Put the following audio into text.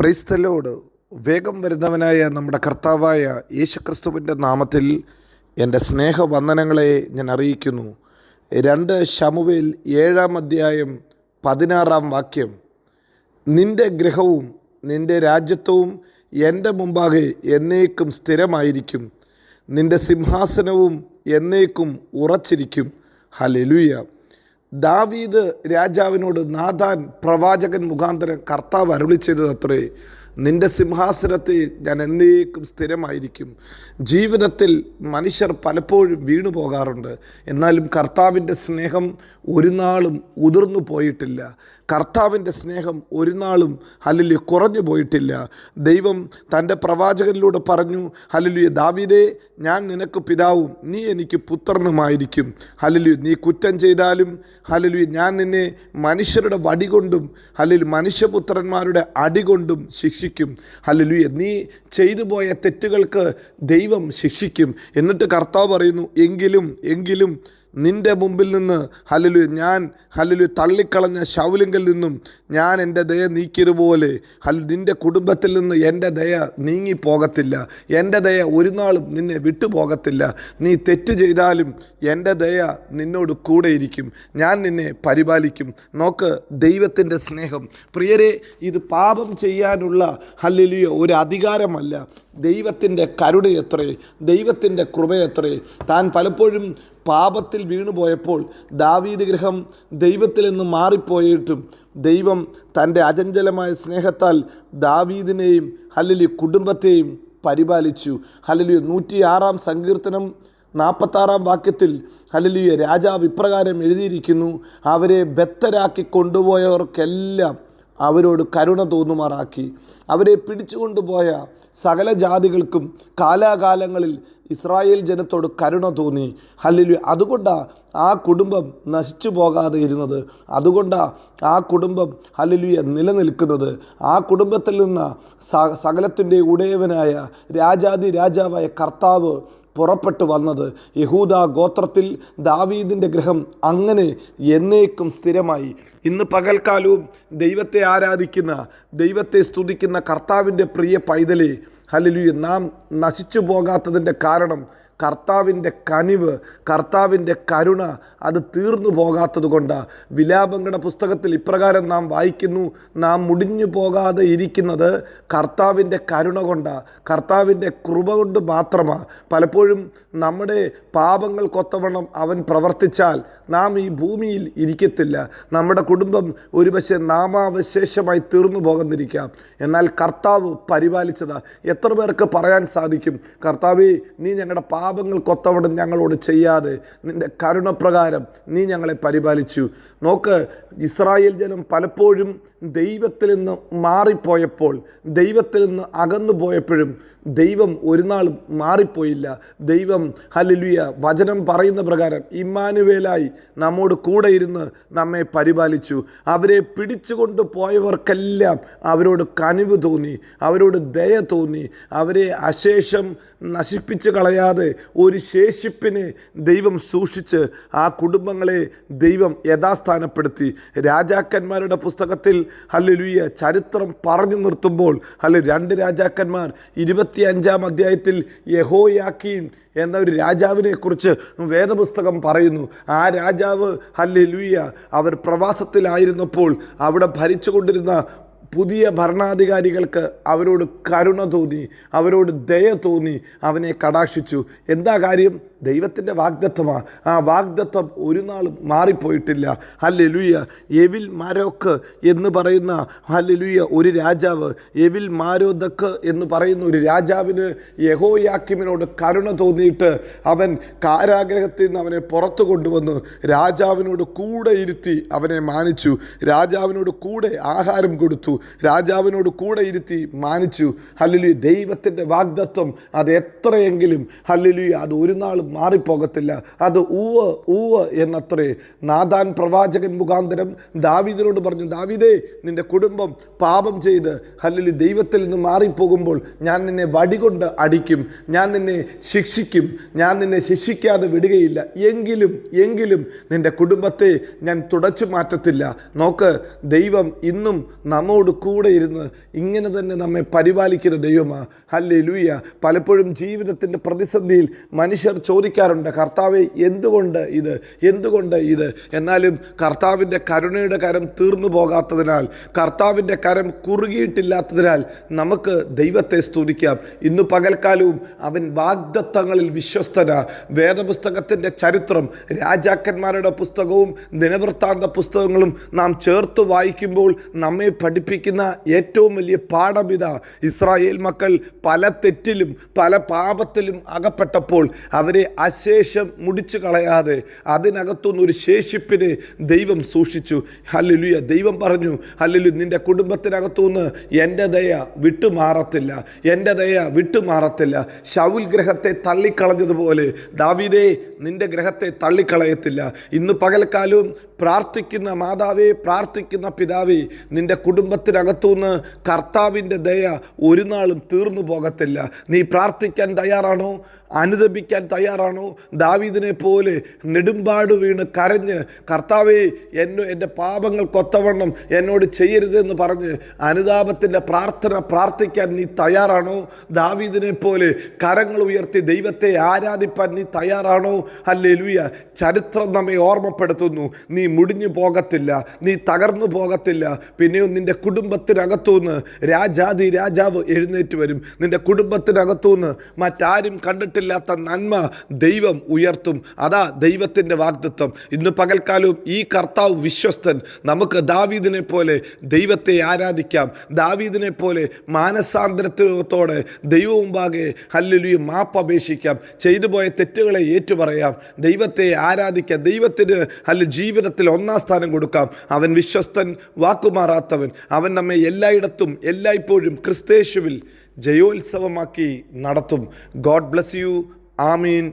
Praise the Lord. വേഗം വരുന്നവനായ നമ്മുടെ കർത്താവായ യേശുക്രിസ്തുവിൻ്റെ നാമത്തിൽ എൻ്റെ സ്നേഹവന്ദനങ്ങളെ ഞാൻ അറിയിക്കുന്നു. 2 ശമൂവേൽ 7-ാം അധ്യായം 16-ാം വാക്യം. നിൻ്റെ ഗൃഹവും നിൻ്റെ രാജ്യത്വവും എൻ്റെ മുമ്പാകെ എന്നേക്കും സ്ഥിരമായിരിക്കും, നിൻ്റെ സിംഹാസനവും എന്നേക്കും ഉറച്ചിരിക്കും. ഹല്ലേലൂയ. ദാവീദ് രാജാവിനോട് നാഥാൻ പ്രവാചകൻ മുഖാന്തരം കർത്താവ് അരുളി ചെയ്തതത്രേ, നിൻ്റെ സിംഹാസനത്തെ ഞാൻ എന്നേക്കും സ്ഥിരമായിരിക്കും. ജീവിതത്തിൽ മനുഷ്യർ പലപ്പോഴും വീണു പോകാറുണ്ട്. എന്നാലും കർത്താവിൻ്റെ സ്നേഹം ഒരു നാളും ഉതിർന്നു പോയിട്ടില്ല. കർത്താവിൻ്റെ സ്നേഹം ഒരു നാളും ഹല്ലേലൂയ കുറഞ്ഞു പോയിട്ടില്ല. ദൈവം തൻ്റെ പ്രവാചകനിലൂടെ പറഞ്ഞു, ഹല്ലേലൂയ, ദാവീദേ, ഞാൻ നിനക്ക് പിതാവും നീ എനിക്ക് പുത്രനുമായിരിക്കും. ഹല്ലേലൂയ, നീ കുറ്റം ചെയ്താലും ഹല്ലേലൂയ ഞാൻ നിന്നെ മനുഷ്യരുടെ വടി കൊണ്ടും ഹല്ലേലൂയ മനുഷ്യപുത്രന്മാരുടെ അടി കൊണ്ടും ശിക്ഷിക്കും. ഹല്ലേലൂയ, നീ ചെയ്തു പോയ തെറ്റുകൾക്ക് ദൈവം ശിക്ഷിക്കും. എന്നിട്ട് കർത്താവ് പറയുന്നു, എങ്കിലും നിൻ്റെ മുമ്പിൽ നിന്ന് ഹല്ലേലൂയ ഞാൻ ഹല്ലേലൂയ തള്ളിക്കളഞ്ഞ ശൗലിങ്കിൽ നിന്നും ഞാൻ എൻ്റെ ദയ നീക്കിയതുപോലെ നിൻ്റെ കുടുംബത്തിൽ നിന്ന് എൻ്റെ ദയ നീങ്ങിപ്പോകത്തില്ല. എൻ്റെ ദയ ഒരു നാളും നിന്നെ വിട്ടുപോകത്തില്ല. നീ തെറ്റ് ചെയ്താലും എൻ്റെ ദയ നിന്നോട് കൂടെയിരിക്കും. ഞാൻ നിന്നെ പരിപാലിക്കും. നോക്ക്, ദൈവത്തിൻ്റെ സ്നേഹം പ്രിയരെ, ഇത് പാപം ചെയ്യാനുള്ള ഹല്ലേലൂയ ഒരു അധികാരമല്ല. ദൈവത്തിൻ്റെ കരുണയത്രേ, ദൈവത്തിൻ്റെ കൃപയത്രേ. താൻ പലപ്പോഴും പാപത്തിൽ വീണുപോയപ്പോൾ ദാവീദ് ഗൃഹം ദൈവത്തിൽ നിന്ന് മാറിപ്പോയിട്ടും ദൈവം തൻ്റെ അചഞ്ചലമായ സ്നേഹത്താൽ ദാവീദിനെയും ഹല്ലേലൂയ കുടുംബത്തെയും പരിപാലിച്ചു. ഹല്ലേലൂയ 106-ാം സങ്കീർത്തനം 46-ാം വാക്യത്തിൽ ഹല്ലേലൂയ രാജാവ് ഇപ്രകാരം എഴുതിയിരിക്കുന്നു, അവരെ ബദ്ധരാക്കി കൊണ്ടുപോയവർക്കെല്ലാം അവരോട് കരുണ തോന്നുമാറാക്കി. അവരെ പിടിച്ചുകൊണ്ടുപോയ സകല ജാതികൾക്കും കാലാകാലങ്ങളിൽ ഇസ്രായേൽ ജനത്തോട് കരുണ തോന്നി. ഹല്ലേലൂയ, അതുകൊണ്ടാണ് ആ കുടുംബം നശിച്ചു പോകാതെ ഇരുന്നത്. അതുകൊണ്ടാണ് ആ കുടുംബം ഹല്ലേലൂയ നിലനിൽക്കുന്നത്. ആ കുടുംബത്തിൽ നിന്ന് സകലത്തിൻ്റെ ഉടയവനായ രാജാതി രാജാവായ കർത്താവ് പുറപ്പെട്ടു വന്നത്. യഹൂദ ഗോത്രത്തിൽ ദാവീദിൻ്റെ ഗൃഹം അങ്ങനെ എന്നേക്കും സ്ഥിരമായി. ഇന്ന് പകൽക്കാലവും ദൈവത്തെ ആരാധിക്കുന്ന, ദൈവത്തെ സ്തുതിക്കുന്ന കർത്താവിൻ്റെ പ്രിയ പൈതലേ, ഹല്ലേലൂയ, നാം നശിച്ചു പോകാത്തതിൻ്റെ കാരണം കർത്താവിൻ്റെ കനിവ്, കർത്താവിൻ്റെ കരുണ അത് തീർന്നു പോകാത്തത് കൊണ്ടാണ്. വിലാപങ്ങളുടെ പുസ്തകത്തിൽ ഇപ്രകാരം നാം വായിക്കുന്നു, നാം മുടിഞ്ഞു പോകാതെ ഇരിക്കുന്നത് കർത്താവിൻ്റെ കരുണ കൊണ്ടാണ്, കർത്താവിൻ്റെ കൃപ കൊണ്ട് മാത്രമാണ്. പലപ്പോഴും നമ്മുടെ പാപങ്ങൾക്കൊത്തവണ്ണം അവൻ പ്രവർത്തിച്ചാൽ നാം ഈ ഭൂമിയിൽ ഇരിക്കത്തില്ല. നമ്മുടെ കുടുംബം ഒരുപക്ഷെ നാമാവശേഷമായി തീർന്നു പോകുന്നിരിക്കാം. എന്നാൽ കർത്താവ് പരിപാലിച്ചതാണ്. എത്ര പേർക്ക് പറയാൻ സാധിക്കും, കർത്താവേ, നീ ഞങ്ങളുടെ പാപങ്ങൾക്കൊത്തവണ്ണം ഞങ്ങളോട് ചെയ്യാതെ നിൻ്റെ കരുണപ്രകാരം നീ ഞങ്ങളെ പരിപാലിച്ചു. നോക്ക്, ഇസ്രായേൽ ജനം പലപ്പോഴും ദൈവത്തിൽ നിന്ന് മാറിപ്പോയപ്പോൾ, ദൈവത്തിൽ നിന്ന് അകന്നു പോയപ്പോഴും ദൈവം ഒരു നാളും മാറിപ്പോയില്ല. ദൈവം ഹല്ലേലൂയ വചനം പറയുന്ന പ്രകാരം ഇമ്മാനുവേലായി നമ്മോട് കൂടെ ഇരുന്ന് നമ്മെ പരിപാലിച്ചു. അവരെ പിടിച്ചുകൊണ്ട് പോയവർക്കെല്ലാം അവരോട് കനിവ് തോന്നി, അവരോട് ദയ തോന്നി. അവരെ അശേഷം നശിപ്പിച്ച് കളയാതെ ഒരു ശേഷിപ്പിനെ ദൈവം സൂക്ഷിച്ച് ആ കുടുംബങ്ങളെ ദൈവം യഥാസ്ഥാനപ്പെടുത്തി. രാജാക്കന്മാരുടെ പുസ്തകത്തിൽ ഹല്ലേലൂയ ചരിത്രം പറഞ്ഞു നിർത്തുമ്പോൾ 2 രാജാക്കന്മാർ 25-ാം അധ്യായത്തിൽ യഹോയാക്കീം എന്ന ഒരു രാജാവിനെ കുറിച്ച് വേദപുസ്തകം പറയുന്നു. ആ രാജാവ് ഹല്ലേലൂയ അവർ പ്രവാസത്തിലായിരുന്നപ്പോൾ അവിടെ ഭരിച്ചുകൊണ്ടിരുന്ന പുതിയ ഭരണാധികാരികൾക്ക് അവരോട് കരുണ തോന്നി, അവരോട് ദയ തോന്നി, അവനെ കടാക്ഷിച്ചു. എന്താ കാര്യം? ദൈവത്തിൻ്റെ വാഗ്ദത്തമാണ്. ആ വാഗ്ദത്തം ഒരു നാളും മാറിപ്പോയിട്ടില്ല. ഹല്ലേലൂയ. എവിൽ മാരോക്ക് എന്ന് പറയുന്ന ഹല്ലേലൂയ ഒരു രാജാവ്, എവിൽ മാരോദക്ക് എന്ന് പറയുന്ന ഒരു രാജാവിന് യഹോയാക്കീമിനോട് കരുണ തോന്നിയിട്ട് അവൻ കാരാഗ്രഹത്തിൽ നിന്ന് അവനെ പുറത്തു കൊണ്ടുവന്ന് രാജാവിനോട് കൂടെ ഇരുത്തി അവനെ മാനിച്ചു. രാജാവിനോട് കൂടെ ആഹാരം കൊടുത്തു, രാജാവിനോട് കൂടെ ഇരുത്തി മാനിച്ചു. ഹല്ലേലൂയ. ദൈവത്തിൻ്റെ വാഗ്ദത്തം അത് എത്രയെങ്കിലും ഹല്ലേലൂയ അത് ഒരു നാളും മാറിപ്പോകത്തില്ല. അത് ഊവ് ഊവ് എന്നത്രേ. നാഥാൻ പ്രവാചകൻ മുഖാന്തരം ദാവീദിനോട് പറഞ്ഞു, ദാവീദേ, നിന്റെ കുടുംബം പാപം ചെയ്ത് ഹല്ലേലൂയ ദൈവത്തിൽ നിന്ന് മാറിപ്പോകുമ്പോൾ ഞാൻ നിന്നെ വടികൊണ്ട് അടിക്കും, ഞാൻ നിന്നെ ശിക്ഷിക്കും, ഞാൻ നിന്നെ ശിക്ഷിക്കാതെ വിടുകയില്ല, എങ്കിലും നിന്റെ കുടുംബത്തെ ഞാൻ തുടച്ചു മാറ്റത്തില്ല. നോക്ക്, ദൈവം ഇന്നും നമ്മോട് കൂടെ ഇരുന്ന് ഇങ്ങനെ തന്നെ നമ്മെ പരിപാലിക്കുന്ന ദൈവമാണ്. ഹല്ലേലൂയ. പലപ്പോഴും ജീവിതത്തിൻ്റെ പ്രതിസന്ധിയിൽ മനുഷ്യർ ചോദിക്കാറുണ്ട്, കർത്താവേ എന്തുകൊണ്ട് ഇത്? എന്നാലും കർത്താവിൻ്റെ കരുണയുടെ കരം തീർന്നു പോകാത്തതിനാൽ, കർത്താവിൻ്റെ കരം കുറുകിയിട്ടില്ലാത്തതിനാൽ നമുക്ക് ദൈവത്തെ സ്തുതിക്കാം. ഇന്നു പകൽക്കാലവും അവൻ വാഗ്ദത്തങ്ങളിൽ വിശ്വസ്തനാ. വേദപുസ്തകത്തിൻ്റെ ചരിത്രം, രാജാക്കന്മാരുടെ പുസ്തകവും ദിനവൃത്താന്ത പുസ്തകങ്ങളും നാം ചേർത്ത് വായിക്കുമ്പോൾ നമ്മെ പഠിപ്പിക്കുന്ന ഏറ്റവും വലിയ പാഠമിത, ഇസ്രായേൽ മക്കൾ പല തെറ്റിലും പല പാപത്തിലും അകപ്പെട്ടപ്പോൾ അവരെ അശേഷം മുടിച്ചു കളയാതെ അതിനകത്തുനിന്ന് ഒരു ശേഷിപ്പിനെ ദൈവം സൂക്ഷിച്ചു. ഹല്ലേലൂയ. ദൈവം പറഞ്ഞു, ഹല്ലേലൂയ, നിന്റെ കുടുംബത്തിനകത്തുനിന്ന് എൻ്റെ ദയ വിട്ടുമാറത്തില്ല. ശൗൽ ഗ്രഹത്തെ തള്ളിക്കളഞ്ഞതുപോലെ ദാവീദേ, നിന്റെ ഗ്രഹത്തെ തള്ളിക്കളയത്തില്ല. ഇന്ന് പകൽക്കാലവും പ്രാർത്ഥിക്കുന്ന മാതാവേ, പ്രാർത്ഥിക്കുന്ന പിതാവേ, നിന്റെ കുടുംബത്തിനകത്തുനിന്ന് കർത്താവിൻ്റെ ദയ ഒരു നാളും തീർന്നു പോകത്തില്ല. നീ പ്രാർത്ഥിക്കാൻ തയ്യാറാണോ? അനുദപിക്കാൻ തയ്യാറാണോ? ദാവീദിനെ പോലെ നെടുമ്പാട് വീണ് കരഞ്ഞ്, കർത്താവേ, എൻ്റെ പാപങ്ങൾക്കൊത്തവണ്ണം എന്നോട് ചെയ്യരുതെന്ന് പറഞ്ഞ് അനുതാപത്തിൻ്റെ പ്രാർത്ഥിക്കാൻ നീ തയ്യാറാണോ? ദാവീദിനെ പോലെ കരങ്ങൾ ഉയർത്തി ദൈവത്തെ ആരാധിപ്പാൻ നീ തയ്യാറാണോ? ഹല്ലേലൂയ. ചരിത്രം നമ്മെ ഓർമ്മപ്പെടുത്തുന്നു, നീ മുടിഞ്ഞു പോകത്തില്ല, നീ തകർന്നു പോകത്തില്ല. പിന്നെയും നിന്റെ കുടുംബത്തിനകത്തുനിന്ന് രാജാവ് എഴുന്നേറ്റ് വരും. നിന്റെ കുടുംബത്തിനകത്തുനിന്ന് മറ്റാരും കണ്ടിട്ടില്ലാത്ത നന്മ ദൈവം ഉയർത്തും. അതാ ദൈവത്തിൻ്റെ വാഗ്ദത്തം. ഇന്ന് പകൽക്കാലവും ഈ കർത്താവ് വിശ്വസ്തൻ. നമുക്ക് ദാവീദിനെ പോലെ ദൈവത്തെ ആരാധിക്കാം. ദാവീദിനെ പോലെ മാനസാന്തരത്തോടെ ദൈവം മുമ്പാകെ ഹല്ലേലൂയ മാപ്പപേക്ഷിക്കാം. ചെയ്തു പോയ തെറ്റുകളെ ഏറ്റുപറയാം. ദൈവത്തെ ആരാധിക്കാം. ദൈവത്തിന് ജീവിതത്തിൽ ഒന്നാം സ്ഥാനം കൊടുക്കാം. അവൻ വിശ്വസ്തൻ, വാക്കുമാറാത്തവൻ. അവൻ നമ്മെ എല്ലായിടത്തും എല്ലായ്പ്പോഴും ക്രിസ്തേശുവിൽ ജയോത്സവമാക്കി നടത്തും. God bless you. ആമീൻ.